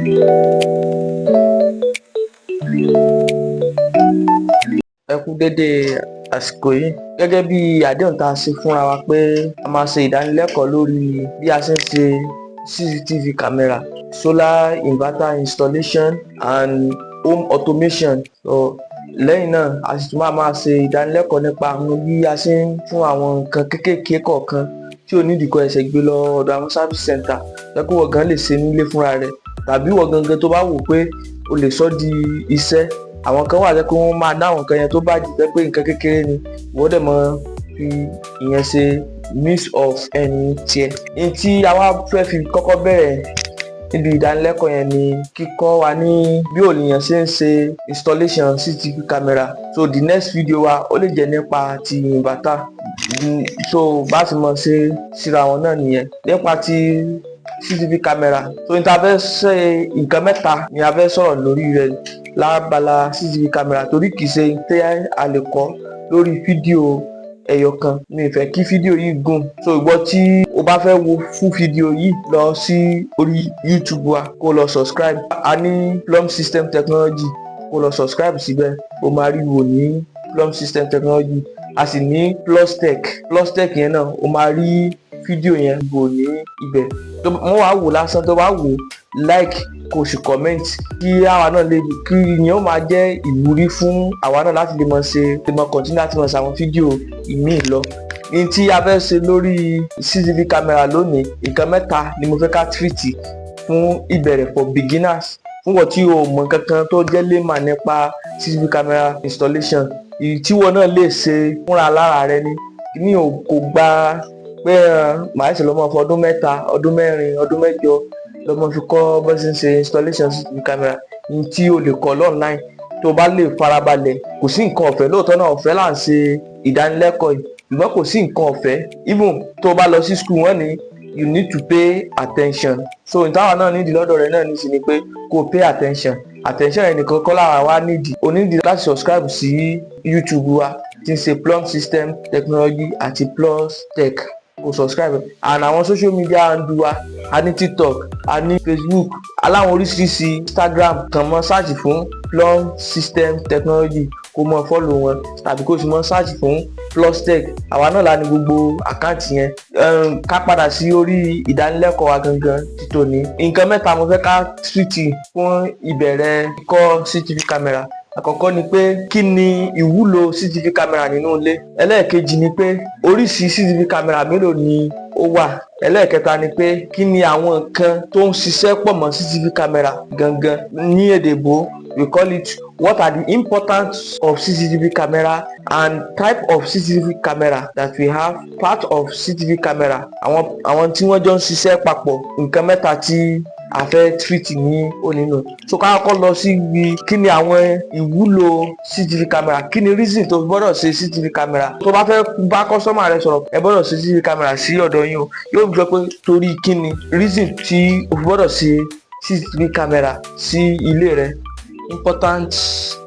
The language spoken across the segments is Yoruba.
Ẹ kú dédé àsìkò yìí. Gẹ́gẹ́ bí àdéhùn tá a ṣe fúnra wa pé a máa ṣe ìdánilẹ́kọ̀ọ́ lórí bí a ṣe ń ṣe CCTV camera, solar inverter installation and home automation. Lẹ́yìn náà a sì tún máa ṣe ìdánilẹ́kọ̀ọ́ nípa àwọn bí a ṣe ń fún àwọn nǹkan kéékèèké kọ̀ọ̀kan tí ò nídìí kó ẹsẹ̀ gbé lọ ọ̀dọ̀ àwọn service center lẹ́kọ̀ wọ́n gan lè ṣe nílé fúnra rẹ̀, tàbí wọ́n gangan tó bá wò pé o lè sọ di iṣẹ́. Àwọn kan wà jẹ́ pé wọ́n máa dá àwọn nǹkan yẹn tó bàjẹ́ jẹ́ pé nǹkan kékeré ni ìwọ́n dẹ̀ máa fi ìyẹn ṣe means of earning tiẹ̀. Ní tí a wá fẹ́ fi kọ́kọ́ bẹ̀rẹ̀ níbi ìdánilẹ́kọ̀ọ́ yẹn ni kíkọ́ wa ní bí ònìyàn ṣe ń ṣe installation CCTV camera. So the next video wa ó lè jẹ́ nípa ti inverter. So bá ti mọ̀ ṣe síra wọn náà nìyẹn nípa ti CCTV camera. So ní ta fẹ́ ṣe nǹkan mẹ́ta ni a fẹ́ sọ̀rọ̀ lórí rẹ̀ lábala CCTV camera, torí kìí ṣe tí a lè kọ́ lórí fídíò ẹyọ kan. Mi ì fẹ́ kí fídíò yìí gùn. So ìwọ tí o bá fẹ́ wo fún fídíò yìí lọ sí orí YouTube wa kó lọ subscribe. A ní Plum System Technology, kó lọ subscribe síbẹ̀, o máa rí wò ní Plum System Technology. A sì ní Plus Tech yẹn náà o máa rí fídíò yẹn wò ní ibẹ̀. Wọ́n wá wò lásán, tó bá wò like kó sì comment kí àwa náà lè kí ìyẹn ó máa jẹ́ ìwúrí fún àwa náà láti lè mọ̀ continue láti mọ̀ sí àwọn fídíò ìmíì lọ. Ní tí a fẹ́ ṣe lórí CCTV camera lónìí, nǹkan mẹ́ta ni mo fẹ́ ká treat fún ìbẹ̀rẹ̀ for beginners, fún wọn tí o mọ̀ kankan tó jẹ́ layman nípa CCTV camera installation, èyí tí wọn náà lè ṣe fúnra lára rẹ ní kò gba pé màá ṣe lọ́mọ fún ọdún mẹ́ta, ọdún mẹ́rin, ọdún mẹ́jọ lọ́mọ fi kọ́ bó ṣe ń ṣe installation CCTV camera. Ní tí o lè kọ́ online tó bá lè farabalẹ̀. Kò sí nǹkan ọ̀fẹ́, lóòótọ́ náà ọ̀fẹ́ là ń ṣe ìdánilẹ́kọ̀ọ́ yìí, ṣùgbọ́n kò sí nǹkan ọ̀fẹ́. Even tó bá lọ sí school wọ́n ní you need to pay attention. So ìtawà náà nídìí lọ́dọ̀ rẹ̀ náà ní sí ni pé kó pay attention. Attention yẹn nìkan kọ́ lára wa nídìí. O nídìí láti subscribe sí YouTube wa tí ń ṣe Plum System Technology àti Plus Tech. Kó subscribe. And àwọn social media handle wa, a ní TikTok, a ní Facebook, aláwọn oríṣiríṣi Instagram. Kàn mọ́ search fún Plum System Technology kó mọ́ follow wọn, tàbí kó sì mọ́ search fún Plus Tech. Àwa náà la ní gbogbo àkáǹtì yẹn. Ká padà sí orí ìdánilẹ́kọ̀ọ́ wa gangan títò ní. Nǹkan mẹ́ta mo fẹ́ ká treat fún ìbẹ̀rẹ̀ kíkọ́ CCTV camera. Àkọ́kọ́ ni pé kí ni ìwúlò CCTV camera nínú ilé. Ẹlẹ́ẹ̀kejì ni pé oríṣi CCTV camera mélòó ni ó wà. Ẹlẹ́ẹ̀kẹta ni pé kí ni àwọn nǹkan tó ń ṣiṣẹ́ pọ̀ mọ́ CCTV camera gangan. Ní èdè ìbò we call it what are the importance of CCTV camera and type of CCTV camera that we have. Part of CCTV camera, àwọn tí wọ́n jọ ń ṣiṣẹ́ papọ̀. Nǹkan mẹ́ta tí a fẹ́ treat ní onínú. So ká kọ́ lọ sí ibi kí ni àwọn ìwúlò CCTV camera, kí ni reason tó gbọ́dọ̀ ṣe CCTV camera. Tó bá fẹ́ bá customer rẹ sọ̀rọ̀, ẹ gbọ́dọ̀ ṣe CCTV camera sí ọ̀dọ̀ yín o. Yóò jọ pé torí kí ni reason tí o gbọ́dọ̀ ṣe CCTV camera sí ilé rẹ. Important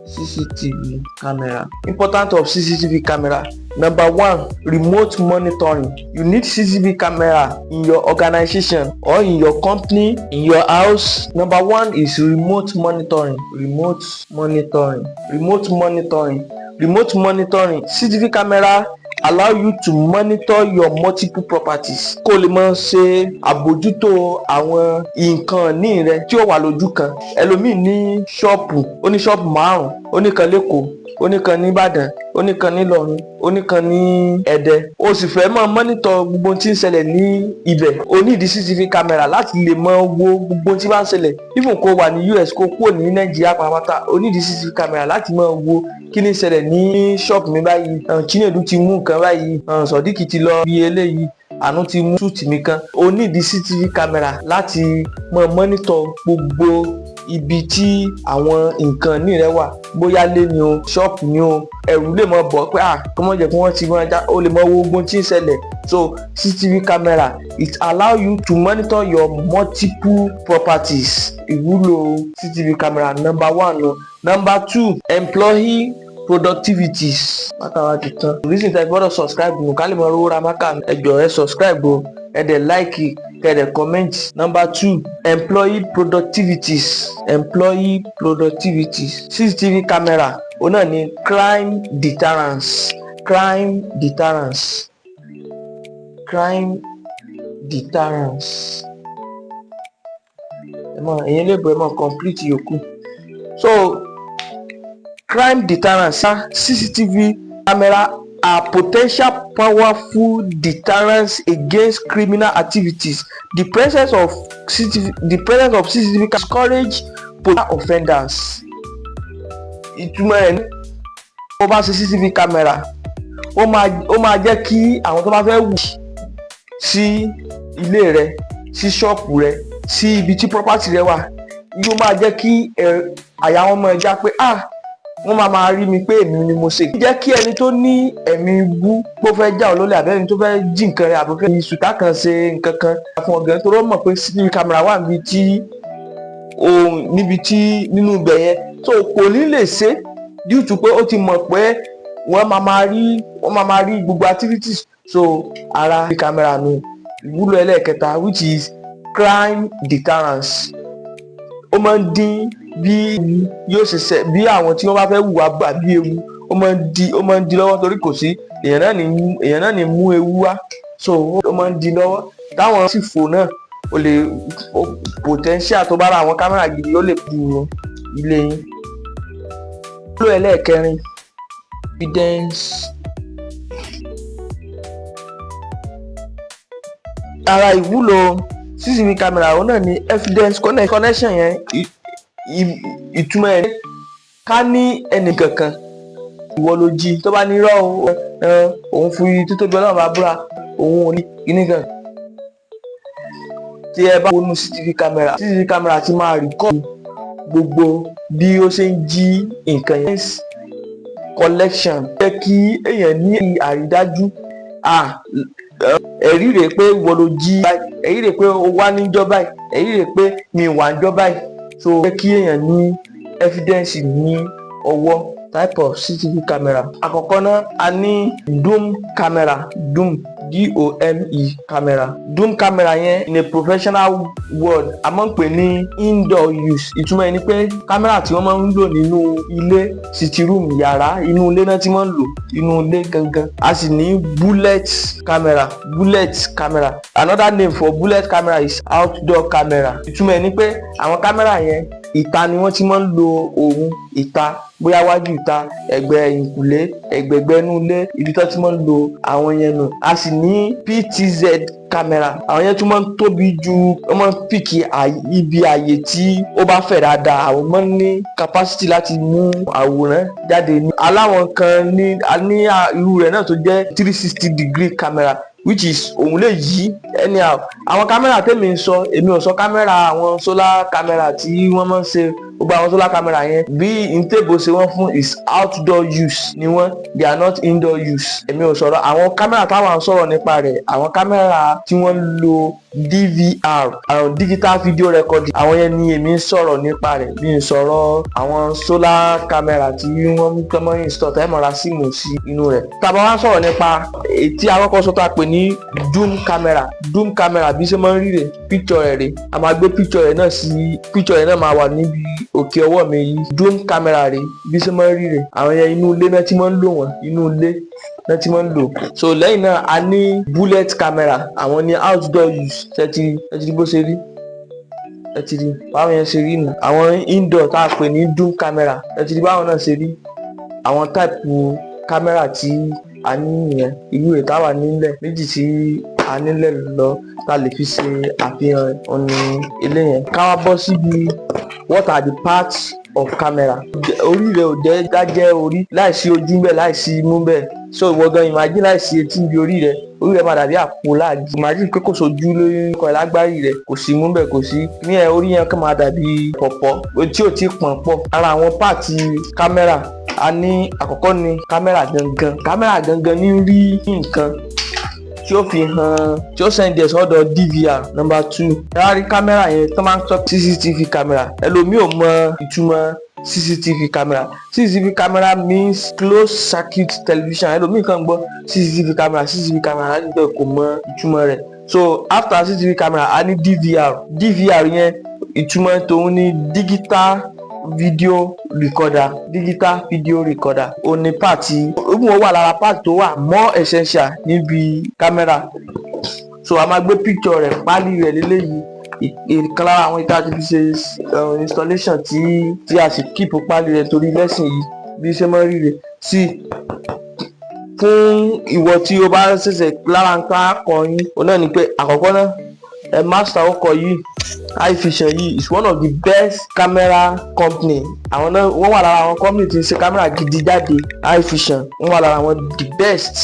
CCTV camera. Important of CCTV camera. Number one, remote monitoring. You need CCTV camera in your organization or in your company, in your house. Number one is remote monitoring. Remote monitoring. Remote monitoring. Remote monitoring. CCTV camera allow you to monitor your multiple properties. Kó lè máa ṣe àbójútó àwọn nǹkan ní rẹ tí ó wà lójú kan. Ẹlòmíì ní ṣọ́ọ̀pù, ó ní ṣọ́ọ̀pù 5, ó ní kan lÉkòó, ó ní kan ní Ìbàdàn, ó ní kan ní Ìlọrin, ó ní kan ní Ẹdẹ. O sì fẹ́ máa mọ́nítọ̀ gbogbo tí ń ṣẹlẹ̀ ní ibẹ̀. O ní ìdí CCTV camera láti lè máa wo gbogbo tí bá ń ṣẹlẹ̀. Even kó wà ní US, kó kúrò ní Nàìjíríà pàápàá, o ní ìdí CCTV camera láti máa wo kí ni ṣẹlẹ̀ ní ṣọ́ọ̀pù mi báyìí. Chinedu ti mú nǹkan báyìí, Sodiq ti lọ bí eléyìí, Àánú ti mú suit mi kan. O ní ìdí CCTV camera láti máa mọ́nítọ̀ gbogbo ibi tí àwọn nǹkan ní rẹ wà. Bóyá lé ni o, ṣọ́ọ̀pù ni o, ẹ̀rù lè mọ bọ̀ pé kọ́mọ jẹ́ kí wọ́n ti mọ ẹja, o lè mọ wo ogun tí ń ṣẹlẹ̀. So CCTV camera it allow you to monitor your multiple properties. Ìwúlò CCTV camera number one no. Number two, employee productivities. Mákà wá ti tán. Reason tẹ́ gbọ́dọ̀ subscribe nù ká lè mọ owó ra mákà. Ẹ jọ̀ọ́ ẹ subscribe o. ẹ dẹ̀ like, kẹ́ dẹ̀ comment. Number 2, employee productivities. CCTV camera òun náà ni crime deterrence. Èyàn lè bọ̀ ẹ mọ̀ complete yòókù. So crime deterrence, CCTV camera are potential powerful deterrents against criminal activities. The presence of CCTV can discourage potential offenders. Ìtumọ̀ ẹ̀ ní bó bá ṣe CCTV camera, ó máa jẹ́ kí àwọn tó bá fẹ́ wù sí ilé rẹ, sí ṣọ́ọ̀pù rẹ, sí ibi tí property rẹ wà, yóò máa jẹ́ kí àyà wọn máa já pé wọ́n máa rí mi pé èmi ni mo ṣe. Jẹ́ kí ẹni tó ní ẹ̀mí bú pé ó fẹ́ já olólè àbí ẹni tó fẹ́ jí nǹkan rẹ̀ àbí fẹ́ sùtá kan ṣe nǹkan kan fún ọ̀gá tó rọ́ mọ̀ pé CCTV camera wà níbi tí nínú ibẹ̀ yẹn, so kò ní lè ṣe due to pé ó ti mọ̀ pé wọ́n máa rí gbogbo activities. So ara camera nu ìwúlò ẹlẹ́ẹ̀kẹta, which is crime deterrence. Ó máa ń dín bí yóò ṣe bí àwọn tí wọ́n bá fẹ́ hùwà bí ewu, ó máa ń di lọ́wọ́ torí kò sí èèyàn náà ní mú ewu wá, so ó máa ń di lọ́wọ́. Táwọn sì fò náà ó lè potential tó bá ra àwọn kámẹ́rà gidi ó lè bu ilé yín. Ìwúlò ẹlẹ́ẹ̀kẹrin, evidence. Ara ìwúlò CCTV camera òun náà ni evidence connection yẹn. Ìtumọ̀ ẹ̀ ká ní ẹnì kankan ìwọ ló jí tó bá ní irọ́ òun fi títóbi Ọlọ́run bá búra òun ò ní kíní kan. Tí ẹ bá wọnú CCTV camera ti máa record gbogbo bí ó ṣe ń jí nǹkan yẹn. Collection jẹ́ kí èèyàn ní àrídájú ẹ̀rí rẹ̀ pé ìwọ ló jí báyìí, ẹ̀rí rẹ̀ pé o wá níjọ́ báyìí, ẹ̀rí rẹ̀ pé mi wà níjọ́ báyìí. So jẹ́ kí èèyàn ní evidence ní ọwọ́. Type of CCTV camera. Àkọ́kọ́ náà a ní dome camera. DOME camera. Dome camera yẹn in a professional word a máa ń pè ní indoor use. Ìtumọ̀ ẹ̀ ni pé kámẹ́rà tí wọ́n máa ń lò nínú ilé, sitting room, yàrá, inú ilé náà tí wọ́n ń lò, inú ilé gangan. A sì ní bullet camera. Another name for bullet camera is outdoor camera. Ìtumọ̀ ẹ̀ ni pé àwọn kámẹ́rà yẹn ìta ni wọ́n ti máa ń lo òun, ìta bóyá wájú ìta, ẹ̀gbẹ́ ìkùlé, ẹ̀gbẹ̀gbẹ́ inú ilé, ibi tó ti máa ń lo àwọn yẹn nù. A sì ní PTZ camera. Àwọn yẹn tún máa ń tóbi ju, wọ́n máa ń pìkì ibi àyè tí ó bá fẹ̀ dáadáa. Àwọn máa ń ní capacity láti mú àwòrán jáde ní. Aláwọn kan ní irú rẹ̀ náà tó jẹ́ 360-degree camera, which is òun lè yí anyhow. Àwọn kámẹ́rà tèmi ń sọ, èmi ò sọ kámẹ́rà àwọn solar camera tí wọ́n máa ń ṣe. Gbogbo àwọn solar camera yẹn bí intable ṣe wọ́n fún is outdoor use ni wọ́n, they are not indoor use. Èmi ò sọ̀rọ̀ àwọn kámẹ́rà táwọn ń sọ̀rọ̀ nípa rẹ̀, àwọn kámẹ́rà tí wọ́n lo DVR, àwọn digital video recording, àwọn yẹn ni èmi ń sọ̀rọ̀ nípa rẹ̀. Mi ń sọ̀rọ̀ àwọn solar camera tí wọ́n máa ń install tẹ́ mọ́ra síìmù sí inú rẹ̀. Tàbá wá sọ̀rọ̀ nípa ètí àkọ́kọ́ sọ tá pè ní dome camera bí ṣe máa ń rí rẹ̀, picture rẹ̀ rẹ̀. A máa gbé picture rẹ̀ náà máa wà níbi òkè ọwọ́ mi yìí. Dome camera rẹ̀ bí ṣe máa ń rí rẹ̀. Àwọn yẹn inú ilé náà ti máa ń lò wọ́n, inú ilé náà ti máa ń lò. So lẹ́yìn náà a ní bullet camera, àwọn ní outdoor use. Ẹ ti bó ṣe rí, ẹ ti rí báwọn yẹn ṣe rí nù. Àwọn indoor tá a pè ní dome camera, ẹ ti rí báwọn náà ṣe rí. Àwọn type camera tí a ní nìyẹn. Irú rẹ̀ táwa nílẹ̀ méjì tí a nílẹ̀ lọ tá lè fi ṣe àfihàn ọ̀nà ilé yẹn. Ká wá bọ́ síbi what are the parts of camera. Orí rẹ̀ ò jẹ́ dájẹ́ orí láìsí ojú ń bẹ̀, láìsí imú ń bẹ̀. So ìwọ gan imagine láìsí etí ń bi orí rẹ̀ máa dàbí àpò láàgì. Imagine pé kò sojú lórí ọkọ̀ lágbárí rẹ̀, kò sí imú ń bẹ̀, kò sí ní orí yẹn kàn máa dàbí pọ̀pọ̀ tí ò tí pọ̀n pọ̀. Ara àwọn pààtì kámẹ́rà a ní àkọ́kọ́ ni kámẹ́rà gangan ní rí nǹkan tí ó fi hàn, tí ó send ẹ̀ sọ́dọ̀ DVR. Number 2, rí kámẹ́rà yẹn tó máa ń sọ CCTV camera. Ẹlòmíì ò mọ ìtumọ̀ CCTV camera. CCTV camera means closed circuit television. Ẹlòmíì kan gbọ́ CCTV camera láti bẹ̀ kò mọ ìtumọ̀ rẹ̀. So after CCTV camera a ní DVR yẹn ìtumọ̀ tòun ní digital video recorder. Ó ní pàtì ó wà lára pàtì tó wà more essential níbi camera. So a máa gbé picture rẹ̀, pálí rẹ̀ lélẹ́yìí, ìkan lára àwọn ìta ti fi ṣe installation tí a sì keep pálí rẹ̀ torí lesson yìí bí ṣe máa rí rẹ̀ sí. Fún ìwọ tí o bá ṣẹ̀ṣẹ̀ lára nǹkan akọ̀yìn òun náà ni pé àkọ́kọ́ náà master ọkọ̀ yìí iFision yìí is one of the best camera company. Àwọn náà wọ́n wà lára àwọn company tí ń ṣe camera gidi jáde. iFision wọ́n wà lára àwọn the best.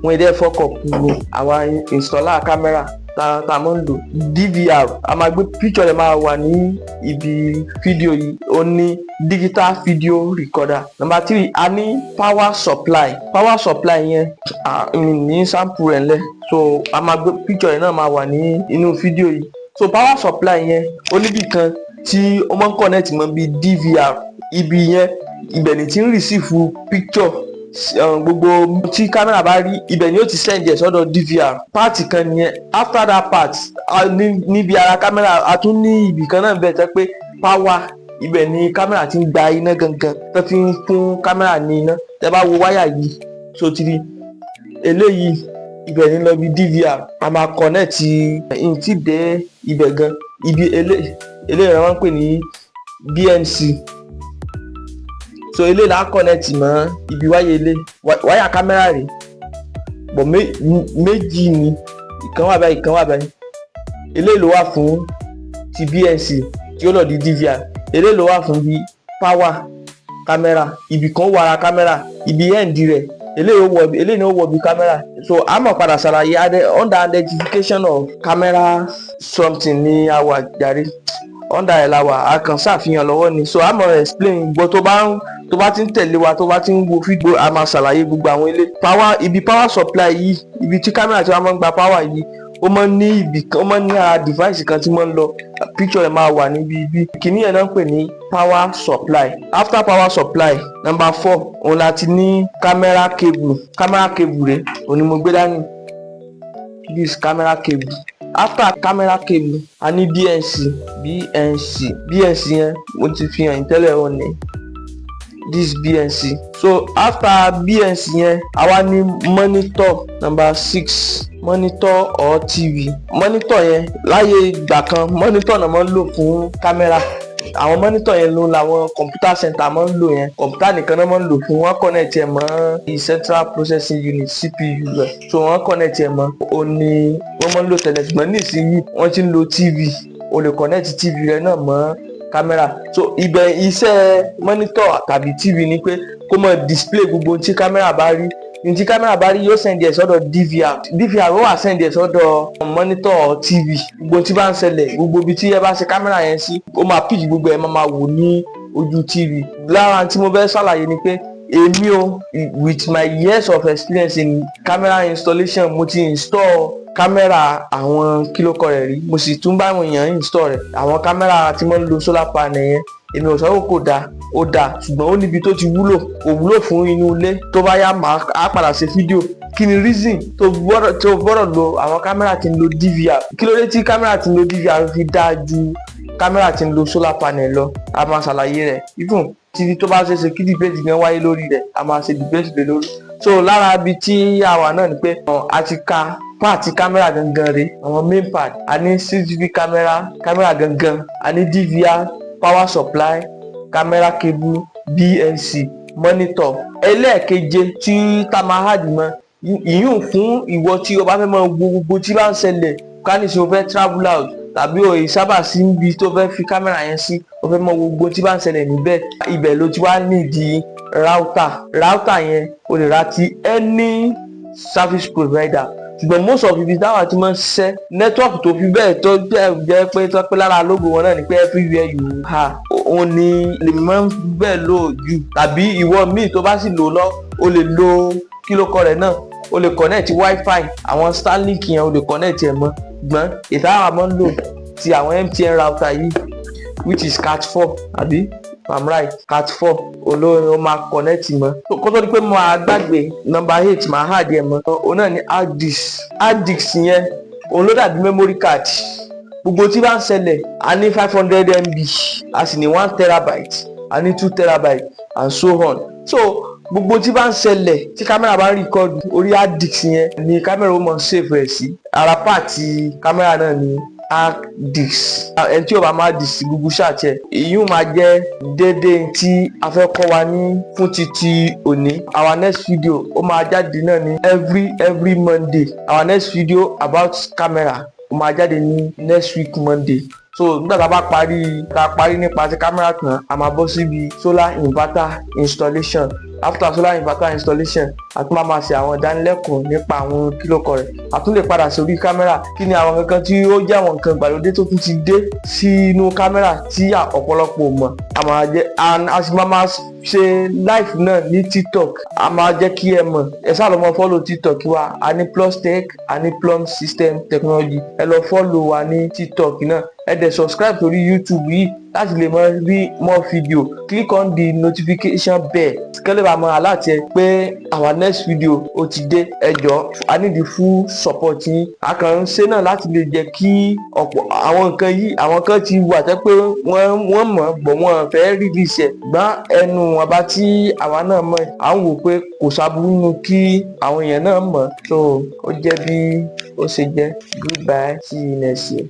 Wọ́n èdè fọ́kọ̀ kúrò àwọn installer camera tá a máa ń lò. DVR a máa gbé picture rẹ̀ máa wà ní ibi fídíò yìí. Ó ní digital video recorder. Number 3 a ní power supply yẹn ní sample rẹ̀ lẹ̀. So a máa gbé picture rẹ̀ náà máa wà ní inú fídíò yìí. So power supply yẹn ó níbì kan tí ó máa ń connect mọ́ bí DVR. Ibi yẹn ibẹ̀ ni tí ń receive picture gbogbo tí camera bá rí, ibẹ̀ ni ó ti send ẹ̀ sọ́dọ̀ DVR. Part kan nìyẹn. After that part níbi ara camera a tún ní ibì kan náà bẹ̀ tẹ́ pé power, ibẹ̀ ni camera ti ń gba iná gangan tó fi ń fún camera ní iná. Tẹ́ bá wo wáyà yìí so ti rí eléyìí ibẹ̀ ni lọ bí DVR. A máa connect ìntì dé ibẹ̀ gan. Ibi eléyìí wọ́n ń pè ní BNC. So eléyìí la connect mọ́ ibi wáyà camera rẹ̀ bọ̀ méjì ni, ìkan wà báyìí. Eléyìí ló wà fún ti BNC tí ó lọ di DVR. Eléyìí ló wà fún bí power camera. Ibi kan wà ara camera, ibi end rẹ̀ eléyìí ni ó wọ bí camera. So a máa padà ṣàlàyé under identification of camera something ní àwa jàre under ẹ̀ la wà, a kàn ṣàfihàn lọ́wọ́ ni. So a máa explain gbọ́ tó bá ti ń tẹ̀lé wa, tó bá ti ń wo fídíò, a máa ṣàlàyé gbogbo àwọn ilé ibi power supply yìí, ibi tí camera tí wọ́n máa ń gba power yìí, ó máa ń ní ibì kan, ó máa ń ní ara device kan tí máa ń lọ picture rẹ̀ máa wà níbi ibi kìíní yẹn náà ń pè ní power supply. After power supply number 4 òun la ti ní camera cable rẹ̀ òun ni mo gbé dání, this camera cable. After camera cable a ní BNC yẹn mo ti fi hàn tẹ́lẹ̀ wọn ní this BNC. So after BNC yẹn a wá ní monitor number 6, monitor or TV. Monitor yẹn láyé ìgbà kan monitor náà máa ń lò fún camera. Àwọn monitor yẹn ló làwọn computer center máa ń lò yẹn. Computer nìkan náà máa ń lò fún, wọ́n connect ẹ̀ mọ́ central processing unit CPU rẹ̀. So wọ́n connect ẹ̀ mọ́ ó ní wọ́n máa ń lò tẹ́lẹ̀, ṣùgbọ́n nísìnyí wọ́n ti ń lo TV. O lè connect TV rẹ̀ náà mọ́ camera. So ibẹ̀ iṣẹ́ monitor tàbí TV ni pé kó máa display gbogbo tí camera bá rí. Ní tí camera bá rí yóò send ẹ̀ sọ́dọ̀ DVR ó wà send ẹ̀ sọ́dọ̀ monitor TV. Gbogbo tí bá ń ṣẹlẹ̀, gbogbo ibi tí ẹ bá ṣe camera yẹn sí, ó máa pitch gbogbo ẹ̀ máa wò ní ojú TV. Lára tí mo fẹ́ ṣàlàyé ni pé èmi o with my years of experience in camera installation, mo ti install camera àwọn kílókọ rẹ̀ rí, mo sì tún bá àwọn èèyàn install rẹ̀. Àwọn camera tí wọ́n ń lo solar panel yẹn èmi ò sọ pé kò dáa, ó dáa, ṣùgbọ́n ó níbi tó ti wúlò, kò wúlò fún inú ilé. Tó bá yá á padà ṣe fídíò kí ni reason tó gbọ́dọ̀ lo àwọn camera tí ń lo DVR. Kí ló dé tí camera tí ń lo DVR fi dáa ju camera tí ń lo solar panel lọ? A máa ṣàlàyé rẹ̀. Even tí tó bá ṣe kí debate gan wáyé lórí rẹ̀, a máa ṣe debate lé lórí. So lára ibi tí a wà náà ni pé a ti ka part camera gangan rẹ̀, àwọn main part. A ní CCTV camera gangan, a ní DVR, power supply, camera cable, BNC, monitor. Ẹlẹ́ẹ̀keje tí tá máa hard mọ́ ìyún fún ìwọ tí o bá fẹ́ mọ gbogbo tí bá ń ṣẹlẹ̀, ká ní ṣe o fẹ́ travel out tàbí o sábà sí ibi tó fẹ́ fi camera yẹn sí, o fẹ́ mọ gbogbo tí bá ń ṣẹlẹ̀ níbẹ̀, ibẹ̀ ló ti wá nídìí router yẹn o lè ra ti any service provider. Ṣùgbọ́n most of ibi táwọn ti máa ń ṣiṣẹ́ network tó fi bẹ́ẹ̀ tó jẹ́ pé lára logo wọn náà ni pé everywhere you are, òun ni lè máa ń bẹ́ẹ̀ lò jù. Tàbí ìwọ míì tó bá sì lò lọ, o lè lo kílókọ rẹ̀ náà, o lè connect wifi, àwọn Starlink yẹn o lè connect ẹ̀ mọ́. Ṣùgbọ́n ìtawà máa ń lò ti àwọn MTN router yìí which is Cat4 àbí I'm right, Cat4 olórin ó máa connect mọ́. Kó tó di pé mo máa gbàgbé number 8 máa hard ẹ̀ mọ́. Òun náà ni hard disk yẹn òun ló dàbí memory card. Gbogbo tí bá ń ṣẹlẹ̀ a ní 500 MB, a sì ní 1 terabyte, a ní 2 terabyte and so on. So gbogbo tí bá ń ṣẹlẹ̀ tí kámẹ́rà bá ń rìkọ́dù orí hard disk yẹn ni kámẹ́rà ó mọ̀ save rẹ̀ sí. Ara pàtì kámẹ́rà náà ni hard disk. Ẹni tí ó bá máa disk Google search ẹ̀, èyí ó máa jẹ́ déédéé tí a fẹ́ kọ́ wa ní fún títí òní. Our next video ó máa jáde náà ní every Monday. Our next video about camera ó máa jáde ní next week Monday. So nígbà tá a parí nípa ti kámẹ́rà tán, a máa bọ́ síbi solar inverter installation. After solar inverter installation, a tún máa ṣe àwọn ìdánilẹ́kọ̀ọ́ nípa àwọn kílókọ rẹ̀. A tún lè padà sórí kámẹ́rà, kí ni àwọn nǹkan tí ó jẹ́ àwọn nǹkan ìgbàlódé tó tún ti dé sínú kámẹ́rà tí ọ̀pọ̀lọpọ̀ mọ̀. A máa jẹ́ a sì máa ṣe live náà ní TikTok. A máa jẹ́ kí ẹ mọ̀, ẹ sáà lọ mọ follow TikTok wa, a ní Plus Tech, a ní Plum System Technology. Ẹ lọ follow wa ní TikTok náà. Ẹ dẹ̀ subscribe sórí YouTube yìí láti lè mọ rí more video. Click on the notification bell kẹ́lẹ́ bá mọ alert ẹ pé our next video ó ti dé. Ẹ jọ̀ọ́, I need the full support yín. A kàn ń ṣe náà láti lè jẹ́ kí ọ̀pọ̀ àwọn nǹkan yìí, àwọn kan ti wà tẹ́ pé wọ́n mọ̀ bọ̀ wọ́n fẹ́ release ẹ̀. Gbọ́n ẹnu wọn bá tí àwa náà mọ̀, à ń wò pé kò sábúrú nínú kí àwọn èèyàn náà mọ̀. So ó jẹ́ bí ó ṣe jẹ́. Goodbye, see you next year.